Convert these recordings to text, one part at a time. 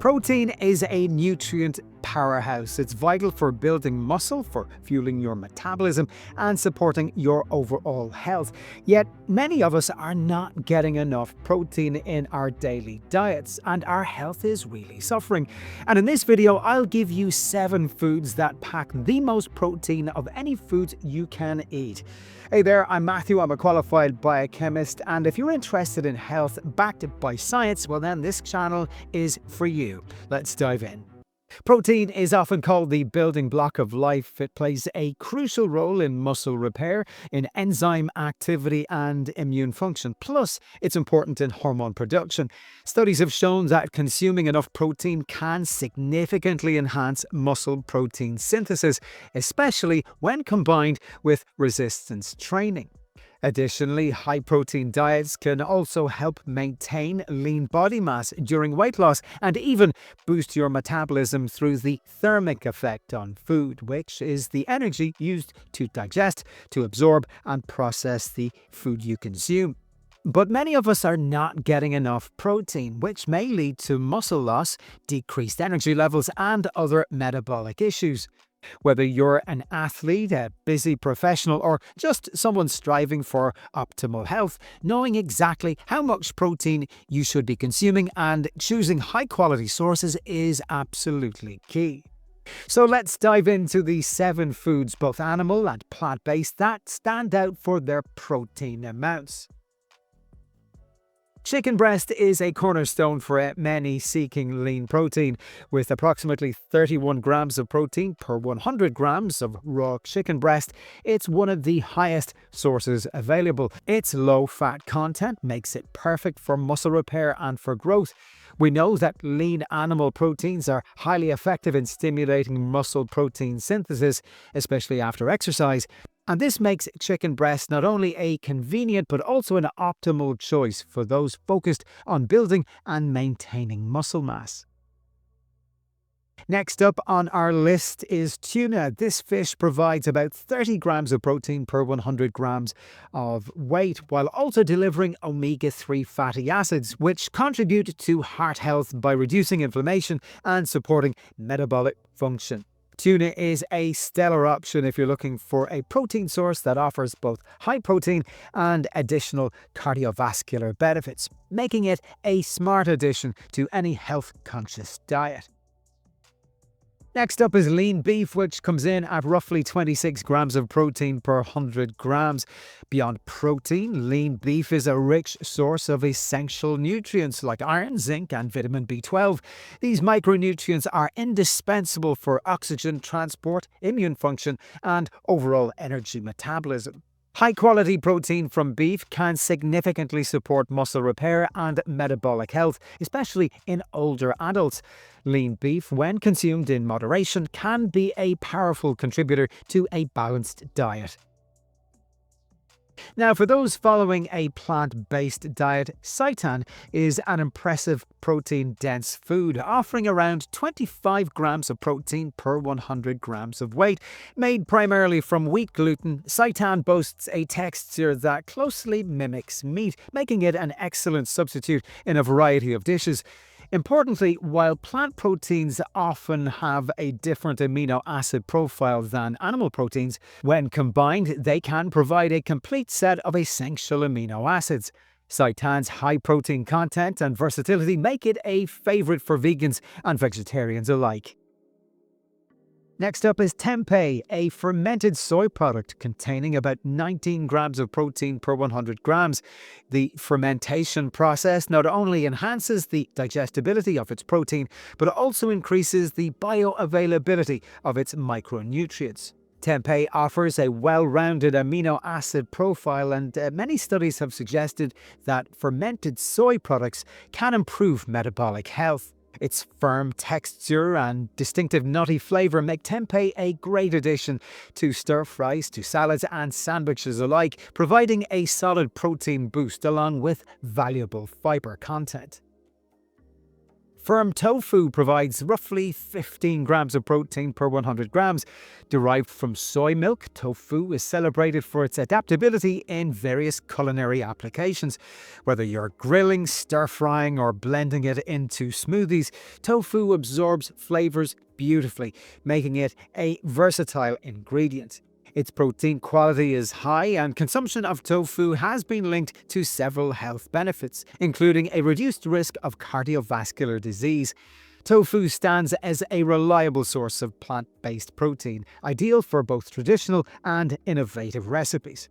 Protein is a nutrient powerhouse. It's vital for building muscle, for fueling your metabolism, and supporting your overall health. Yet, many of us are not getting enough protein in our daily diets, and our health is really suffering. And in this video, I'll give you 7 foods that pack the most protein of any foods you can eat. Hey there, I'm Matthew. I'm a qualified biochemist, and if you're interested in health backed by science, well then this channel is for you. Let's dive in. Protein is often called the building block of life. It plays a crucial role in muscle repair, in enzyme activity and immune function. Plus, it's important in hormone production. Studies have shown that consuming enough protein can significantly enhance muscle protein synthesis, especially when combined with resistance training. Additionally, high-protein diets can also help maintain lean body mass during weight loss and even boost your metabolism through the thermic effect on food, which is the energy used to digest, to absorb, and process the food you consume. But many of us are not getting enough protein, which may lead to muscle loss, decreased energy levels, and other metabolic issues. Whether you're an athlete, a busy professional, or just someone striving for optimal health, knowing exactly how much protein you should be consuming and choosing high-quality sources is absolutely key. So let's dive into the 7 foods, both animal and plant-based, that stand out for their protein amounts. Chicken breast is a cornerstone for many seeking lean protein. With approximately 31 grams of protein per 100 grams of raw chicken breast, it's one of the highest sources available. Its low fat content makes it perfect for muscle repair and for growth. We know that lean animal proteins are highly effective in stimulating muscle protein synthesis, especially after exercise. And this makes chicken breast not only a convenient but also an optimal choice for those focused on building and maintaining muscle mass. Next up on our list is tuna. This fish provides about 30 grams of protein per 100 grams of weight, while also delivering omega-3 fatty acids, which contribute to heart health by reducing inflammation and supporting metabolic function. Tuna is a stellar option if you're looking for a protein source that offers both high protein and additional cardiovascular benefits, making it a smart addition to any health-conscious diet. Next up is lean beef, which comes in at roughly 26 grams of protein per 100 grams. Beyond protein, lean beef is a rich source of essential nutrients like iron, zinc, and vitamin B12. These micronutrients are indispensable for oxygen transport, immune function, and overall energy metabolism. High-quality protein from beef can significantly support muscle repair and metabolic health, especially in older adults. Lean beef, when consumed in moderation, can be a powerful contributor to a balanced diet. Now, for those following a plant-based diet, seitan is an impressive protein-dense food, offering around 25 grams of protein per 100 grams of weight. Made primarily from wheat gluten, seitan boasts a texture that closely mimics meat, making it an excellent substitute in a variety of dishes. Importantly, while plant proteins often have a different amino acid profile than animal proteins, when combined, they can provide a complete set of essential amino acids. Seitan's high protein content and versatility make it a favorite for vegans and vegetarians alike. Next up is tempeh, a fermented soy product containing about 19 grams of protein per 100 grams. The fermentation process not only enhances the digestibility of its protein, but also increases the bioavailability of its micronutrients. Tempeh offers a well-rounded amino acid profile, and many studies have suggested that fermented soy products can improve metabolic health. Its firm texture and distinctive nutty flavor make tempeh a great addition to stir-fries, to salads and sandwiches alike, providing a solid protein boost along with valuable fiber content. Firm tofu provides roughly 15 grams of protein per 100 grams. Derived from soy milk, tofu is celebrated for its adaptability in various culinary applications. Whether you're grilling, stir-frying, or blending it into smoothies, tofu absorbs flavors beautifully, making it a versatile ingredient. Its protein quality is high, and consumption of tofu has been linked to several health benefits, including a reduced risk of cardiovascular disease. Tofu stands as a reliable source of plant-based protein, ideal for both traditional and innovative recipes.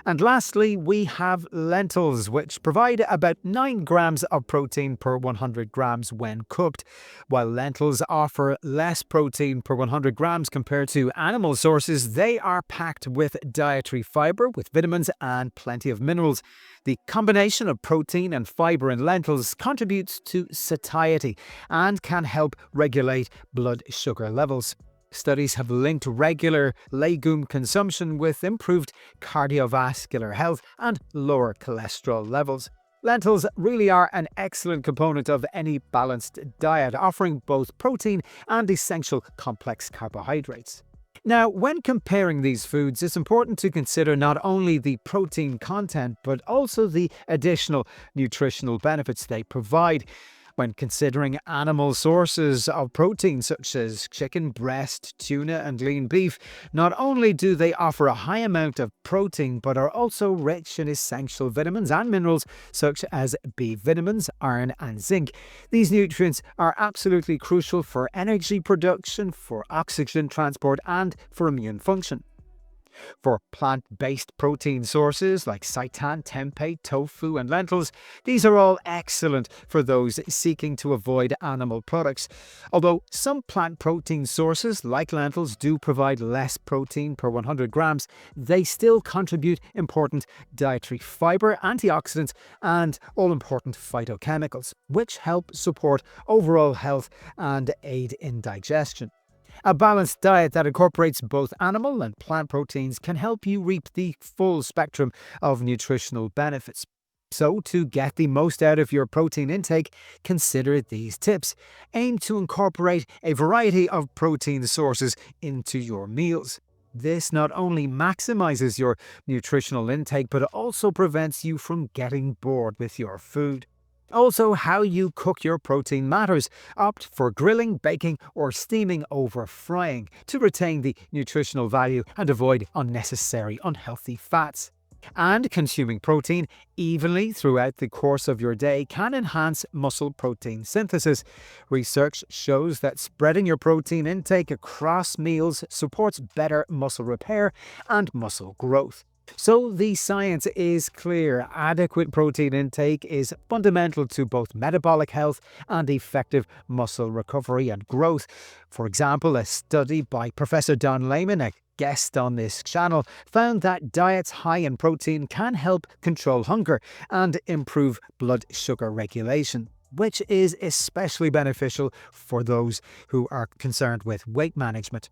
And lastly, we have lentils, which provide about 9 grams of protein per 100 grams when cooked. While lentils offer less protein per 100 grams compared to animal sources, they are packed with dietary fiber, with vitamins and plenty of minerals. The combination of protein and fiber in lentils contributes to satiety and can help regulate blood sugar levels. Studies have linked regular legume consumption with improved cardiovascular health and lower cholesterol levels. Lentils really are an excellent component of any balanced diet, offering both protein and essential complex carbohydrates. Now, when comparing these foods, it's important to consider not only the protein content, but also the additional nutritional benefits they provide. When considering animal sources of protein such as chicken, breast, tuna, and lean beef, not only do they offer a high amount of protein, but are also rich in essential vitamins and minerals such as B vitamins, iron, and zinc. These nutrients are absolutely crucial for energy production, for oxygen transport, and for immune function. For plant-based protein sources like seitan, tempeh, tofu, and lentils, these are all excellent for those seeking to avoid animal products. Although some plant protein sources like lentils do provide less protein per 100 grams, they still contribute important dietary fiber, antioxidants, and all-important phytochemicals, which help support overall health and aid in digestion. A balanced diet that incorporates both animal and plant proteins can help you reap the full spectrum of nutritional benefits. So, to get the most out of your protein intake, consider these tips. Aim to incorporate a variety of protein sources into your meals. This not only maximizes your nutritional intake, but it also prevents you from getting bored with your food. Also, how you cook your protein matters. Opt for grilling, baking, or steaming over frying to retain the nutritional value and avoid unnecessary unhealthy fats. And consuming protein evenly throughout the course of your day can enhance muscle protein synthesis. Research shows that spreading your protein intake across meals supports better muscle repair and muscle growth. So the science is clear. Adequate protein intake is fundamental to both metabolic health and effective muscle recovery and growth. For example, a study by Professor Don Layman, a guest on this channel, found that diets high in protein can help control hunger and improve blood sugar regulation, which is especially beneficial for those who are concerned with weight management.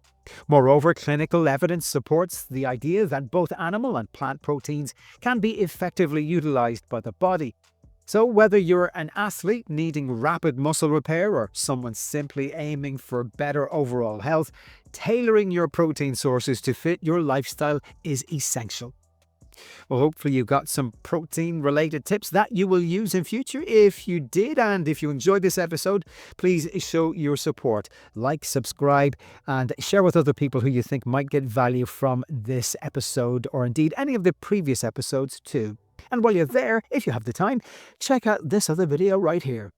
Moreover, clinical evidence supports the idea that both animal and plant proteins can be effectively utilized by the body. So whether you're an athlete needing rapid muscle repair or someone simply aiming for better overall health, tailoring your protein sources to fit your lifestyle is essential. Well, hopefully you got some protein-related tips that you will use in future. If you did, and if you enjoyed this episode, please show your support. Like, subscribe, and share with other people who you think might get value from this episode, or indeed any of the previous episodes too. And while you're there, if you have the time, check out this other video right here.